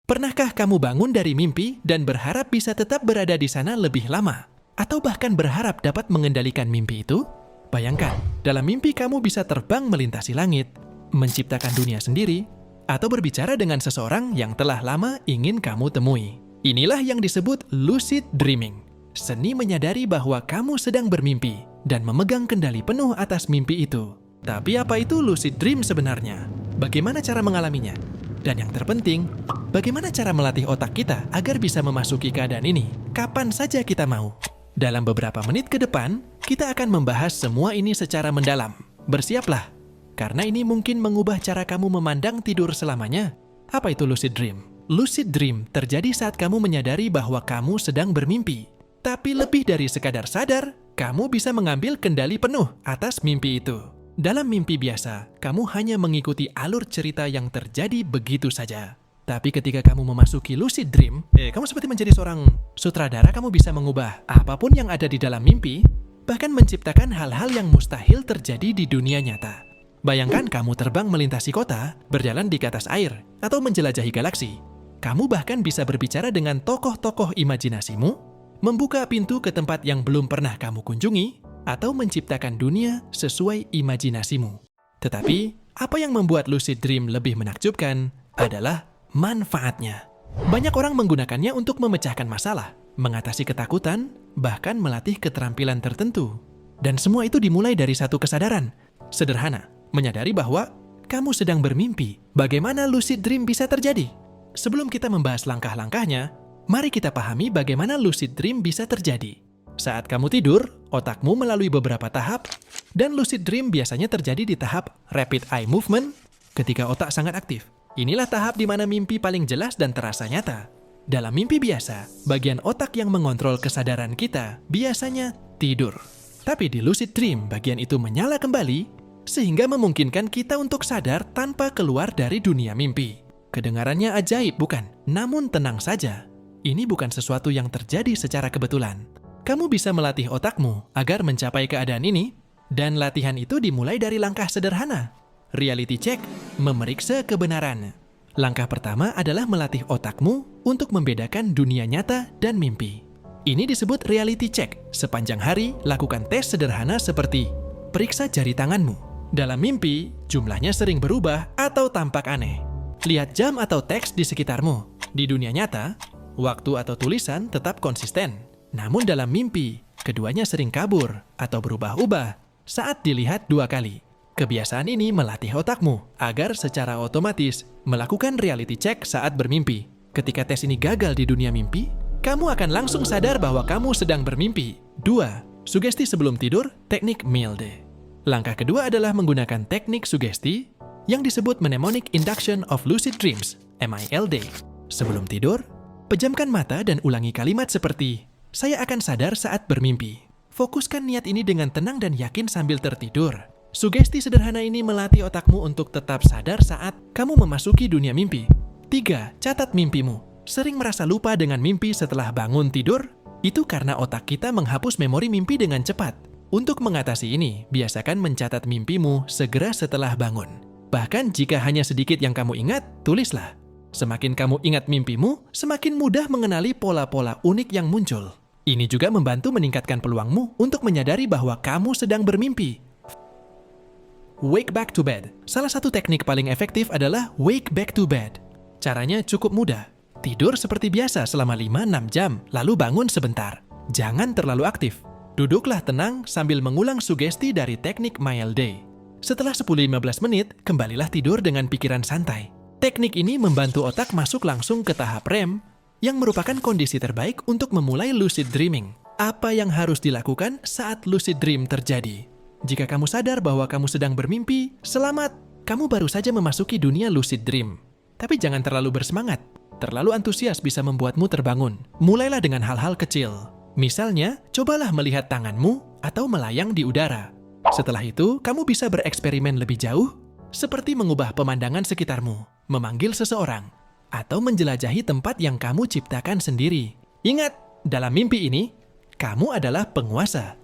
Pernahkah kamu bangun dari mimpi dan berharap bisa tetap berada di sana lebih lama? Atau bahkan berharap dapat mengendalikan mimpi itu? Bayangkan, dalam mimpi kamu bisa terbang melintasi langit, menciptakan dunia sendiri, atau berbicara dengan seseorang yang telah lama ingin kamu temui. Inilah yang disebut lucid dreaming. Seni menyadari bahwa kamu sedang bermimpi dan memegang kendali penuh atas mimpi itu. Tapi apa itu lucid dream sebenarnya? Bagaimana cara mengalaminya? Dan yang terpenting, bagaimana cara melatih otak kita agar bisa memasuki keadaan ini kapan saja kita mau? Dalam beberapa menit ke depan, kita akan membahas semua ini secara mendalam. Bersiaplah, karena ini mungkin mengubah cara kamu memandang tidur selamanya. Apa itu lucid dream? Lucid dream terjadi saat kamu menyadari bahwa kamu sedang bermimpi. Tapi lebih dari sekadar sadar, kamu bisa mengambil kendali penuh atas mimpi itu. Dalam mimpi biasa, kamu hanya mengikuti alur cerita yang terjadi begitu saja. Tapi ketika kamu memasuki lucid dream, kamu seperti menjadi seorang sutradara. Kamu bisa mengubah apapun yang ada di dalam mimpi, bahkan menciptakan hal-hal yang mustahil terjadi di dunia nyata. Bayangkan kamu terbang melintasi kota, berjalan di atas air, atau menjelajahi galaksi. Kamu bahkan bisa berbicara dengan tokoh-tokoh imajinasimu, membuka pintu ke tempat yang belum pernah kamu kunjungi, atau menciptakan dunia sesuai imajinasimu. Tetapi, apa yang membuat lucid dream lebih menakjubkan adalah manfaatnya. Banyak orang menggunakannya untuk memecahkan masalah, mengatasi ketakutan, bahkan melatih keterampilan tertentu. Dan semua itu dimulai dari satu kesadaran sederhana, menyadari bahwa kamu sedang bermimpi. Bagaimana lucid dream bisa terjadi? Sebelum kita membahas langkah-langkahnya, mari kita pahami bagaimana lucid dream bisa terjadi. Saat kamu tidur, otakmu melalui beberapa tahap, dan lucid dream biasanya terjadi di tahap rapid eye movement ketika otak sangat aktif. Inilah tahap di mana mimpi paling jelas dan terasa nyata. Dalam mimpi biasa, bagian otak yang mengontrol kesadaran kita biasanya tidur. Tapi di lucid dream, bagian itu menyala kembali, sehingga memungkinkan kita untuk sadar tanpa keluar dari dunia mimpi. Kedengarannya ajaib, bukan? Namun tenang saja, ini bukan sesuatu yang terjadi secara kebetulan. Kamu bisa melatih otakmu agar mencapai keadaan ini, dan latihan itu dimulai dari langkah sederhana. Reality check, memeriksa kebenaran. Langkah pertama adalah melatih otakmu untuk membedakan dunia nyata dan mimpi. Ini disebut reality check. Sepanjang hari, lakukan tes sederhana seperti periksa jari tanganmu. Dalam mimpi, jumlahnya sering berubah atau tampak aneh. Lihat jam atau teks di sekitarmu. Di dunia nyata, waktu atau tulisan tetap konsisten. Namun dalam mimpi, keduanya sering kabur atau berubah-ubah saat dilihat dua kali. Kebiasaan ini melatih otakmu agar secara otomatis melakukan reality check saat bermimpi. Ketika tes ini gagal di dunia mimpi, kamu akan langsung sadar bahwa kamu sedang bermimpi. 2. Sugesti sebelum tidur, teknik Milde. Langkah kedua adalah menggunakan teknik sugesti yang disebut Mnemonic Induction of Lucid Dreams, MILD. Sebelum tidur, pejamkan mata dan ulangi kalimat seperti saya akan sadar saat bermimpi. Fokuskan niat ini dengan tenang dan yakin sambil tertidur. Sugesti sederhana ini melatih otakmu untuk tetap sadar saat kamu memasuki dunia mimpi. 3. Catat mimpimu. Sering merasa lupa dengan mimpi setelah bangun tidur? Itu karena otak kita menghapus memori mimpi dengan cepat. Untuk mengatasi ini, biasakan mencatat mimpimu segera setelah bangun. Bahkan jika hanya sedikit yang kamu ingat, tulislah. Semakin kamu ingat mimpimu, semakin mudah mengenali pola-pola unik yang muncul. Ini juga membantu meningkatkan peluangmu untuk menyadari bahwa kamu sedang bermimpi. Wake back to bed. Salah satu teknik paling efektif adalah wake back to bed. Caranya cukup mudah. Tidur seperti biasa selama 5-6 jam, lalu bangun sebentar. Jangan terlalu aktif. Duduklah tenang sambil mengulang sugesti dari teknik MILD. Setelah 10-15 menit, kembalilah tidur dengan pikiran santai. Teknik ini membantu otak masuk langsung ke tahap REM, yang merupakan kondisi terbaik untuk memulai lucid dreaming. Apa yang harus dilakukan saat lucid dream terjadi? Jika kamu sadar bahwa kamu sedang bermimpi, selamat! Kamu baru saja memasuki dunia lucid dream. Tapi jangan terlalu bersemangat. Terlalu antusias bisa membuatmu terbangun. Mulailah dengan hal-hal kecil. Misalnya, cobalah melihat tanganmu atau melayang di udara. Setelah itu, kamu bisa bereksperimen lebih jauh, seperti mengubah pemandangan sekitarmu, memanggil seseorang, atau menjelajahi tempat yang kamu ciptakan sendiri. Ingat, dalam mimpi ini, kamu adalah penguasa.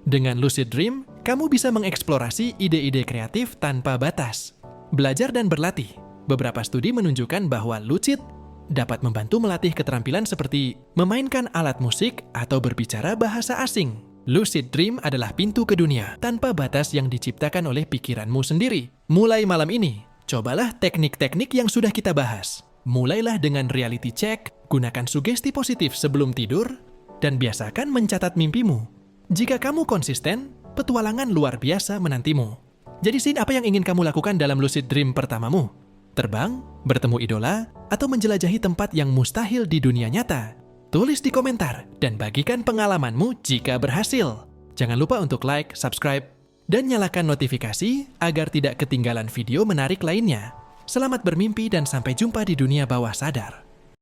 Dengan lucid dream, kamu bisa mengeksplorasi ide-ide kreatif tanpa batas. Belajar dan berlatih. Beberapa studi menunjukkan bahwa lucid dapat membantu melatih keterampilan seperti memainkan alat musik atau berbicara bahasa asing. Lucid Dream adalah pintu ke dunia tanpa batas yang diciptakan oleh pikiranmu sendiri. Mulai malam ini, cobalah teknik-teknik yang sudah kita bahas. Mulailah dengan reality check, gunakan sugesti positif sebelum tidur, dan biasakan mencatat mimpimu. Jika kamu konsisten, petualangan luar biasa menantimu. Jadi Sin, apa yang ingin kamu lakukan dalam lucid dream pertamamu? Terbang, bertemu idola, atau menjelajahi tempat yang mustahil di dunia nyata? Tulis di komentar dan bagikan pengalamanmu jika berhasil. Jangan lupa untuk like, subscribe, dan nyalakan notifikasi agar tidak ketinggalan video menarik lainnya. Selamat bermimpi dan sampai jumpa di dunia bawah sadar.